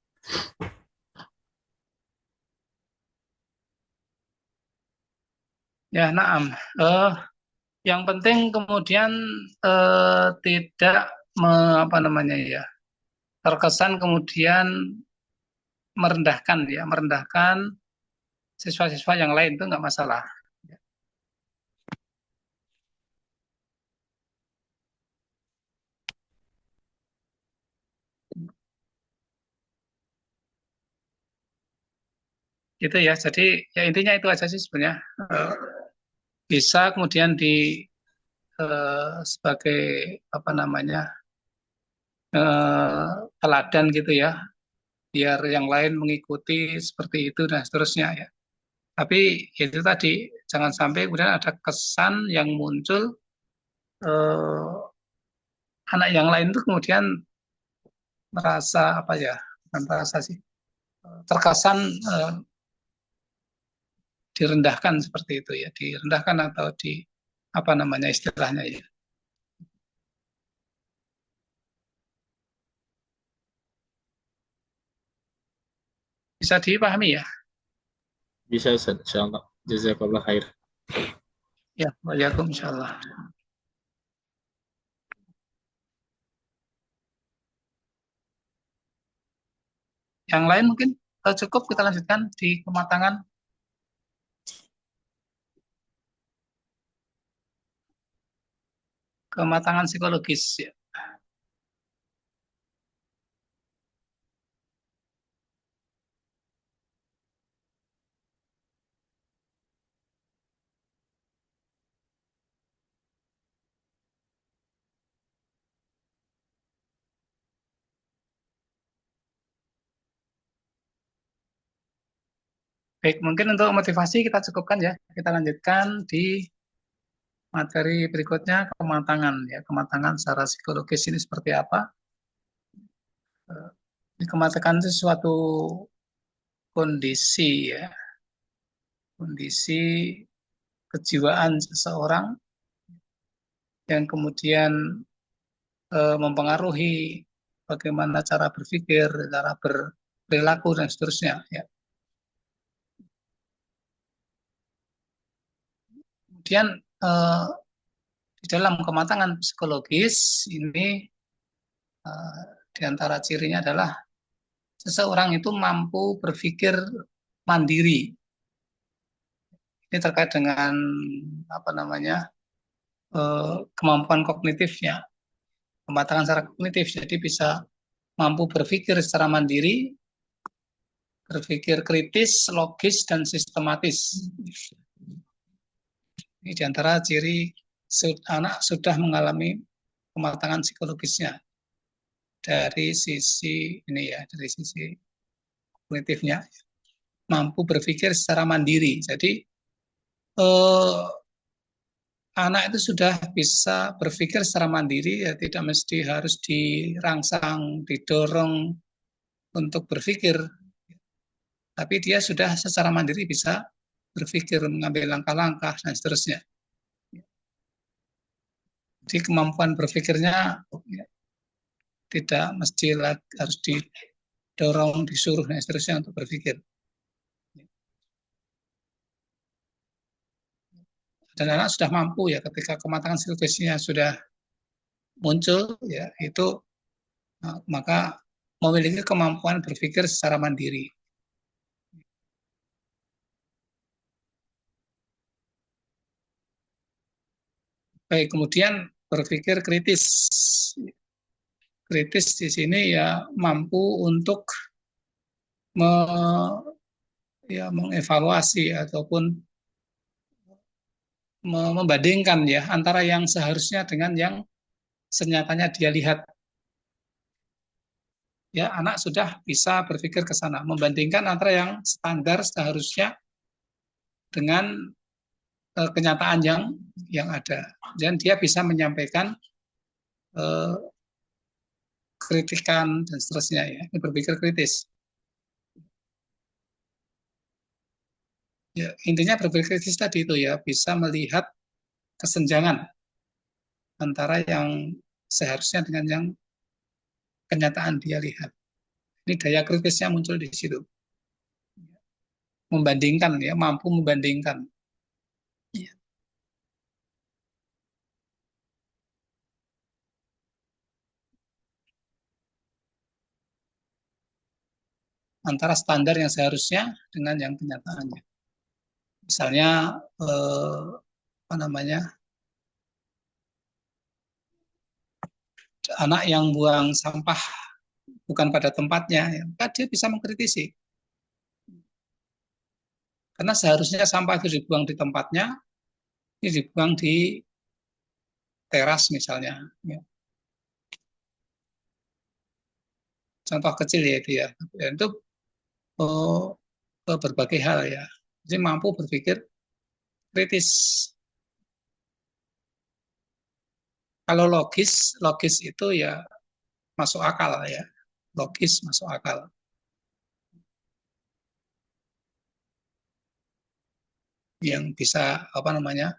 Ya, naam. Yang penting kemudian tidak apa namanya ya, terkesan kemudian merendahkan ya, merendahkan siswa-siswa yang lain itu nggak masalah. Gitu ya. Jadi ya intinya itu aja sih sebenarnya. Bisa kemudian sebagai apa namanya teladan gitu ya, biar yang lain mengikuti seperti itu dan seterusnya ya. Tapi itu tadi jangan sampai kemudian ada kesan yang muncul eh, anak yang lain itu kemudian merasa apa ya, bukan merasa sih, terkesan direndahkan seperti itu ya, direndahkan atau di apa namanya istilahnya ya. Bisa dipahami ya? Bisa, Ustaz, insyaallah. Jazakallah khair. Ya, waalaikumsalam insyaallah. Yang lain mungkin cukup kita lanjutkan di kematangan psikologis ya. Baik, mungkin untuk motivasi kita cukupkan ya. Kita lanjutkan di materi berikutnya, kematangan ya. Kematangan secara psikologis ini seperti apa? Kematangan itu suatu kondisi ya, kondisi kejiwaan seseorang yang kemudian mempengaruhi bagaimana cara berpikir, cara berperilaku dan seterusnya ya. Kemudian di dalam kematangan psikologis ini di antara cirinya adalah seseorang itu mampu berpikir mandiri. Ini terkait dengan apa namanya kemampuan kognitifnya, kematangan secara kognitif. Jadi bisa mampu berpikir secara mandiri, berpikir kritis, logis, dan sistematis. Ini di antara ciri anak sudah mengalami kematangan psikologisnya dari sisi ini ya, dari sisi kognitifnya, mampu berpikir secara mandiri. Jadi anak itu sudah bisa berpikir secara mandiri, ya tidak mesti harus dirangsang, didorong untuk berpikir, tapi dia sudah secara mandiri bisa berpikir, mengambil langkah-langkah dan seterusnya. Jadi kemampuan berpikirnya ya, tidak mesti harus didorong, disuruh dan seterusnya untuk berpikir. Dan anak sudah mampu ya ketika kematangan psikologisnya sudah muncul ya itu maka memiliki kemampuan berpikir secara mandiri. Baik, kemudian berpikir kritis. Kritis di sini ya mampu untuk mengevaluasi ataupun membandingkan ya antara yang seharusnya dengan yang senyatanya dia lihat. Ya, anak sudah bisa berpikir ke sana, membandingkan antara yang standar seharusnya dengan kenyataan yang ada. Dan dia bisa menyampaikan kritikan dan seterusnya ya. Ini berpikir kritis. Ya, intinya berpikir kritis tadi itu ya bisa melihat kesenjangan antara yang seharusnya dengan yang kenyataan dia lihat. Ini daya kritisnya muncul di situ. Membandingkan ya, mampu membandingkan. Ya. Antara standar yang seharusnya dengan yang kenyataannya. Misalnya apa namanya? Anak yang buang sampah bukan pada tempatnya, ya, maka dia bisa mengkritisi. Karena seharusnya sampah itu dibuang di tempatnya, ini dibuang di teras misalnya. Ya. Contoh kecil ya itu ya. Dan itu berbagai hal ya. Jadi mampu berpikir kritis. Kalau logis itu ya masuk akal ya. Logis masuk akal. Yang bisa apa namanya?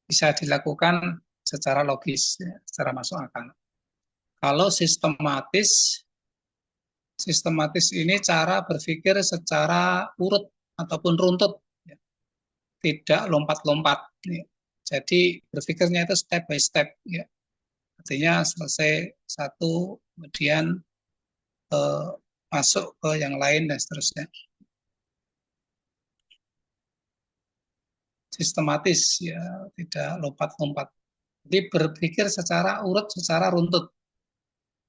Bisa dilakukan secara logis, ya, secara masuk akal. Kalau sistematis ini cara berpikir secara urut ataupun runtut, ya. Tidak lompat-lompat. Ya. Jadi berpikirnya itu step by step. Ya. Artinya selesai satu, kemudian masuk ke yang lain dan seterusnya. Sistematis, ya tidak lompat-lompat. Jadi berpikir secara urut, secara runtut.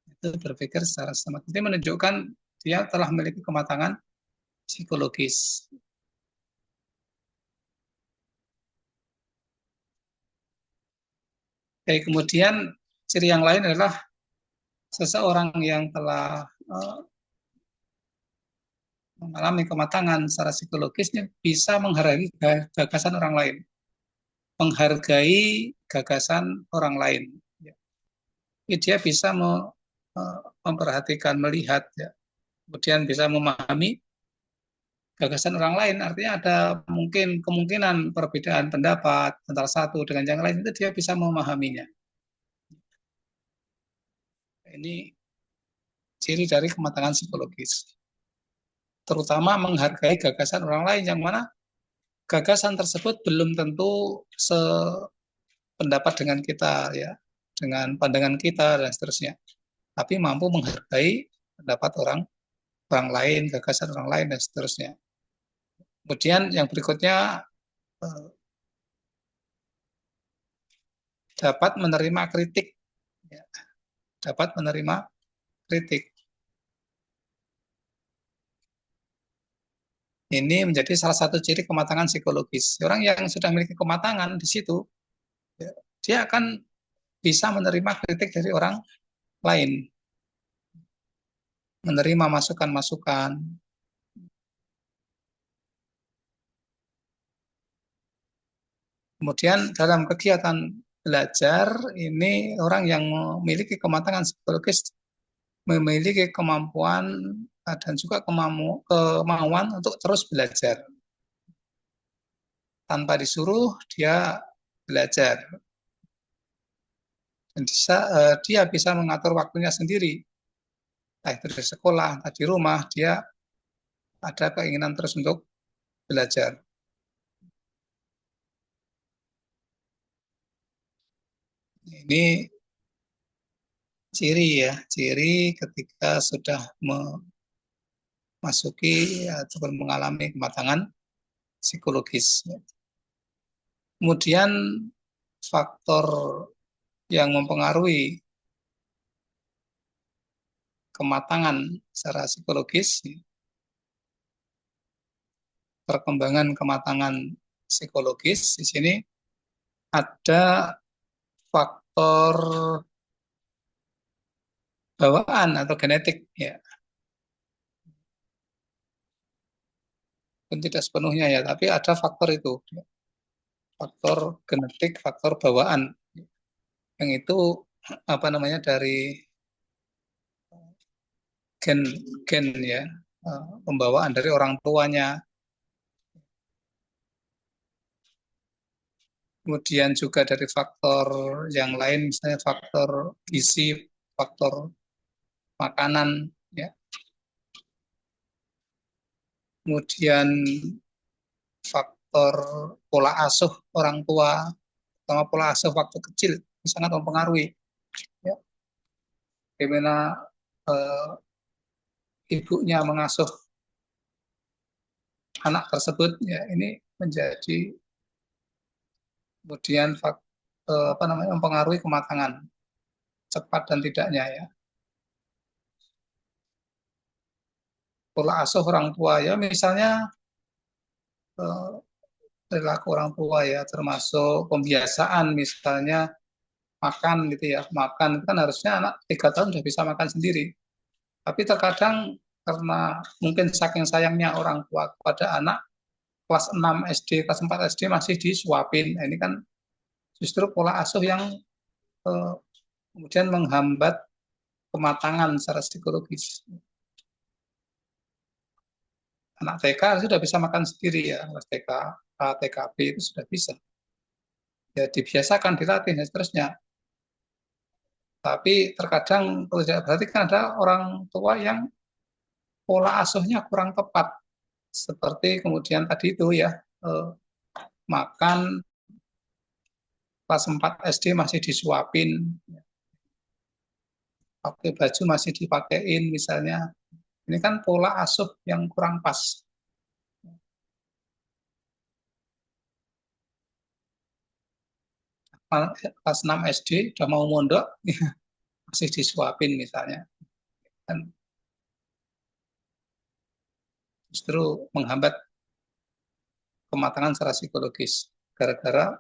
Itu berpikir secara sistematis. Ini menunjukkan dia telah memiliki kematangan psikologis. Oke, kemudian ciri yang lain adalah seseorang yang telah mengalami kematangan secara psikologisnya bisa menghargai gagasan orang lain, menghargai gagasan orang lain. Ya. Dia bisa memperhatikan, melihat, ya. Kemudian bisa memahami gagasan orang lain. Artinya ada mungkin kemungkinan perbedaan pendapat antara satu dengan yang lain, itu dia bisa memahaminya. Ini ciri dari kematangan psikologis. Terutama menghargai gagasan orang lain, yang mana gagasan tersebut belum tentu sependapat dengan kita, ya, dengan pandangan kita dan seterusnya. Tapi mampu menghargai pendapat orang lain, gagasan orang lain dan seterusnya. Kemudian yang berikutnya, dapat menerima kritik, ya. Dapat menerima kritik. Ini menjadi salah satu ciri kematangan psikologis. Orang yang sudah memiliki kematangan di situ, ya, dia akan bisa menerima kritik dari orang lain, menerima masukan-masukan. Kemudian dalam kegiatan belajar ini, orang yang memiliki kematangan psikologis memiliki kemampuan dan juga kemauan untuk terus belajar. Tanpa disuruh, dia belajar. Dan dia bisa mengatur waktunya sendiri. Entah itu di sekolah, entah di rumah, dia ada keinginan terus untuk belajar. Ini ciri, ya, ciri ketika sudah memasuki ataupun mengalami kematangan psikologis. Kemudian faktor yang mempengaruhi kematangan secara psikologis, perkembangan kematangan psikologis di sini ada faktor bawaan atau genetik, ya. Pun tidak sepenuhnya, ya, tapi ada faktor itu, faktor genetik, faktor bawaan, yang itu dari gen, ya, pembawaan dari orang tuanya. Kemudian juga dari faktor yang lain, misalnya faktor gizi, faktor makanan, ya. Kemudian faktor pola asuh orang tua, terutama pola asuh waktu kecil, sangat mempengaruhi, ya. Bagaimana ibunya mengasuh anak tersebut, ya, ini menjadi kemudian mempengaruhi kematangan cepat dan tidaknya, ya. Pola asuh orang tua, ya, misalnya perilaku orang tua, ya, termasuk pembiasaan, misalnya makan gitu, ya, makan itu kan harusnya anak 3 tahun sudah bisa makan sendiri, tapi terkadang karena mungkin saking sayangnya orang tua kepada anak, kelas 6 SD, kelas 4 SD masih disuapin. Nah, ini kan justru pola asuh yang kemudian menghambat kematangan secara psikologis. Anak TK sudah bisa makan sendiri, ya, kelas TK, TKB itu sudah bisa. Ya, dibiasakan, dilatih dan seterusnya. Tapi terkadang kalau tidak berarti kan ada orang tua yang pola asuhnya kurang tepat, seperti kemudian tadi itu, ya, makan kelas 4 SD masih disuapin, pakai baju masih dipakein misalnya. Ini kan pola asuh yang kurang pas. Kelas 6 SD udah mau mondok masih disuapin misalnya, kan justru menghambat kematangan secara psikologis gara-gara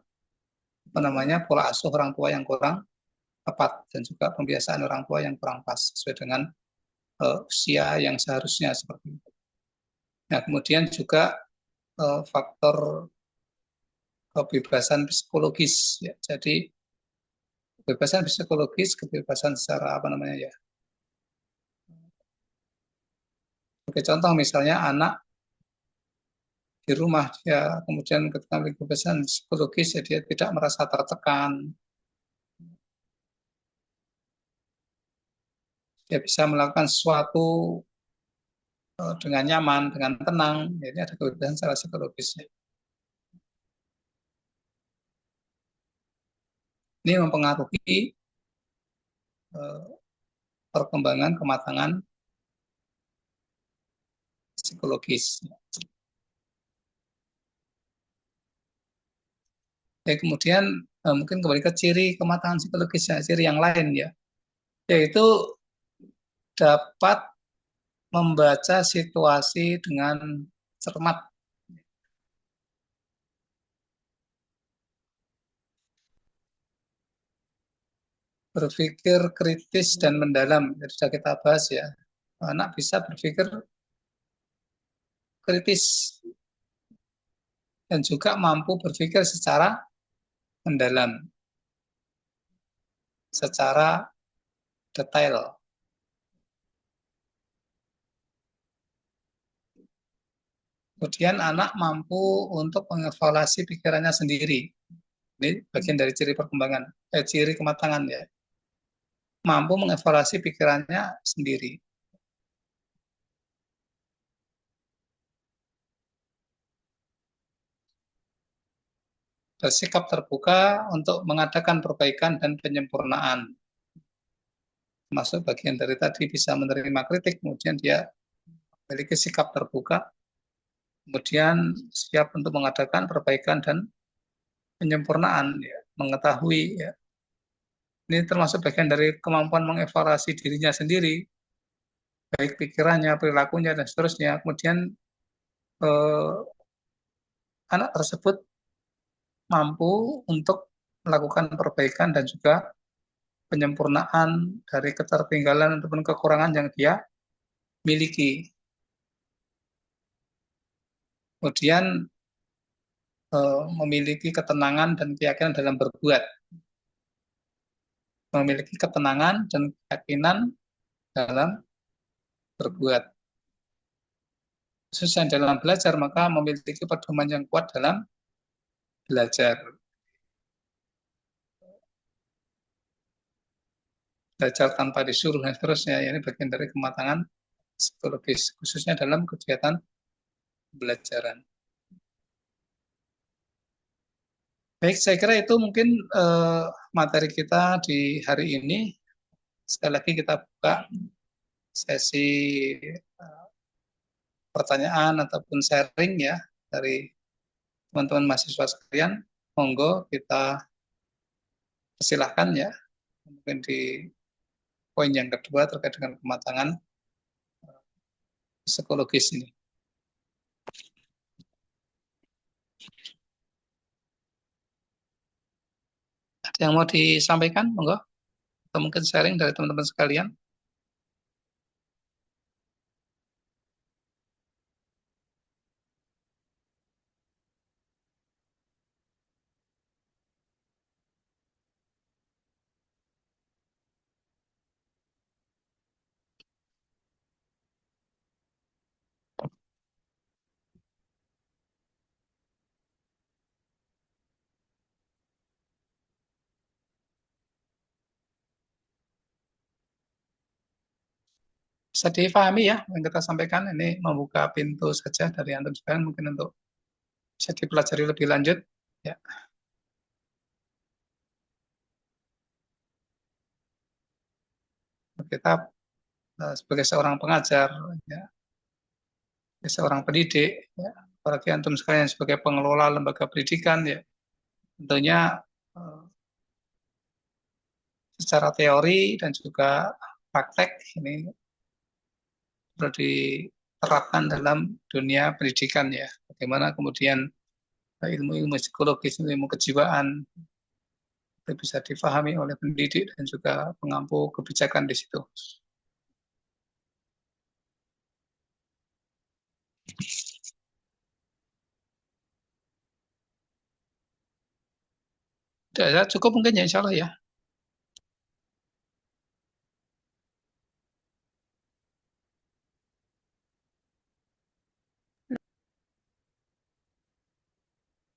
pola asuh orang tua yang kurang tepat dan juga pembiasaan orang tua yang kurang pas sesuai dengan usia yang seharusnya seperti itu. Nah, kemudian juga faktor kebebasan psikologis ya. Jadi kebebasan psikologis, kebebasan secara apa namanya ya. Sebagai contoh misalnya anak di rumah dia kemudian ketika kebebasan psikologis ya, dia tidak merasa tertekan, dia bisa melakukan sesuatu dengan nyaman, dengan tenang. Jadi ada kebebasan secara psikologisnya. Ini mempengaruhi perkembangan kematangan psikologis. Ya, kemudian mungkin kembali ke ciri kematangan psikologis, ya, ciri yang lain ya, yaitu dapat membaca situasi dengan cermat, berpikir kritis dan mendalam. Jadi sudah kita bahas ya, anak bisa berpikir kritis dan juga mampu berpikir secara mendalam, secara detail. Kemudian anak mampu untuk mengevaluasi pikirannya sendiri. Ini bagian dari ciri perkembangan, ciri kematangan ya. Mampu mengevaluasi pikirannya sendiri. Bersikap terbuka untuk mengadakan perbaikan dan penyempurnaan. Masuk bagian dari tadi bisa menerima kritik, kemudian dia memiliki sikap terbuka, kemudian siap untuk mengadakan perbaikan dan penyempurnaan, ya, mengetahui. Ya. Ini termasuk bagian dari kemampuan mengevaluasi dirinya sendiri, baik pikirannya, perilakunya, dan seterusnya. Kemudian anak tersebut mampu untuk melakukan perbaikan dan juga penyempurnaan dari ketertinggalan ataupun kekurangan yang dia miliki. Kemudian memiliki ketenangan dan keyakinan dalam berbuat. Memiliki ketenangan dan keyakinan dalam berbuat. Khususnya dalam belajar, maka memiliki pedoman yang kuat dalam belajar. Belajar tanpa disuruh dan seterusnya, ini bagian dari kematangan psikologis, khususnya dalam kegiatan pembelajaran. Baik, saya kira itu mungkin materi kita di hari ini. Sekali lagi kita buka sesi pertanyaan ataupun sharing ya dari teman-teman mahasiswa sekalian. Monggo kita persilahkan ya, mungkin di poin yang kedua terkait dengan kematangan psikologis ini. Ada yang mau disampaikan, monggo? Atau mungkin sharing dari teman-teman sekalian? Bisa difahami ya yang kita sampaikan, ini membuka pintu saja dari antum sekalian mungkin untuk bisa dipelajari lebih lanjut ya. Kita sebagai seorang pengajar ya, sebagai seorang pendidik ya, apalagi antum sekalian sebagai pengelola lembaga pendidikan ya, tentunya secara teori dan juga praktek ini perlu diterapkan dalam dunia pendidikan ya. Bagaimana kemudian ilmu-ilmu psikologis, ilmu kejiwaan itu bisa difahami oleh pendidik dan juga pengampu kebijakan di situ. Ya, cukup mungkin ya insya Allah ya.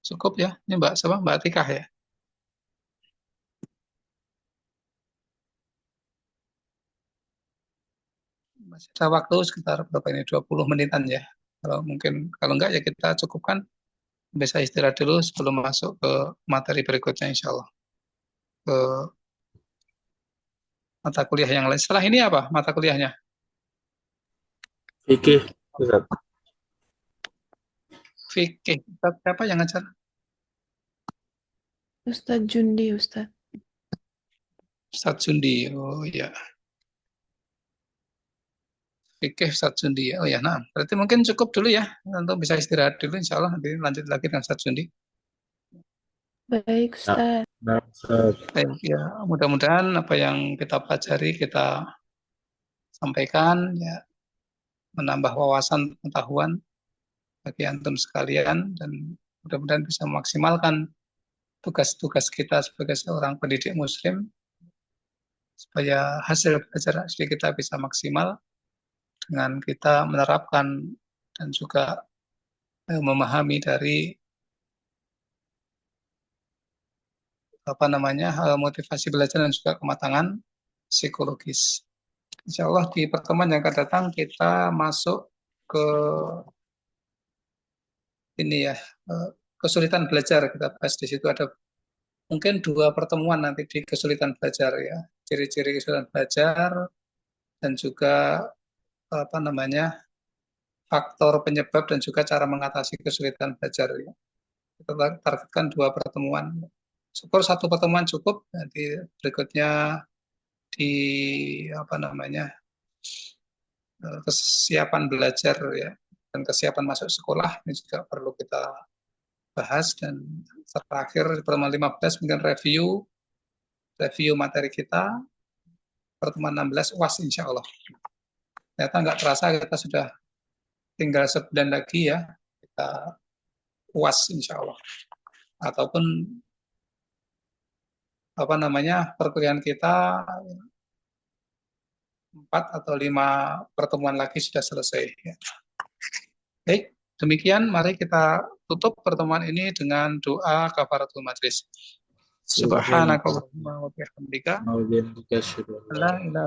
Cukup ya. Ini Mbak siapa? Mbak Atikah ya. Masih ada waktu sekitar berapa ini? 20 menitan ya. Kalau enggak ya kita cukupkan. Bisa istirahat dulu sebelum masuk ke materi berikutnya insya Allah. Ke mata kuliah yang lain. Setelah ini apa mata kuliahnya? Fikih, Ustaz. Fikih. Ustaz siapa yang ngajar? Ustadz Jundi, Ustadz. Ustaz Jundi. Oh ya. Fikih Ustaz Jundi. Oh ya, nah. Berarti mungkin cukup dulu ya. Untuk bisa istirahat dulu insya Allah. Nanti lanjut lagi dengan Ustaz Jundi. Baik, Ustadz. Nah, Ustaz. Baik, ya, mudah-mudahan apa yang kita pelajari kita sampaikan ya menambah wawasan pengetahuan bagi antum sekalian dan mudah-mudahan bisa memaksimalkan tugas-tugas kita sebagai seorang pendidik muslim supaya hasil belajar asli kita bisa maksimal dengan kita menerapkan dan juga memahami dari motivasi belajar dan juga kematangan psikologis. Insya Allah di pertemuan yang akan datang kita masuk ke ini ya, kesulitan belajar. Kita bahas di situ ada mungkin 2 pertemuan nanti di kesulitan belajar ya, ciri-ciri kesulitan belajar dan juga faktor penyebab dan juga cara mengatasi kesulitan belajar ya. Kita targetkan 2 pertemuan. Syukur 1 pertemuan cukup, nanti berikutnya di kesiapan belajar ya dan kesiapan masuk sekolah ini juga perlu kita bahas. Dan terakhir di pertemuan 15 mungkin review materi kita, pertemuan 16 UAS insya Allah. Ternyata nggak terasa kita sudah tinggal sebulan lagi ya kita UAS insya Allah, ataupun perkuliahan kita 4 atau 5 pertemuan lagi sudah selesai ya. Baik, demikian mari kita tutup pertemuan ini dengan doa kafaratul majlis. Subhanakallahumma wa bihamdika Subhanallah. la ilaha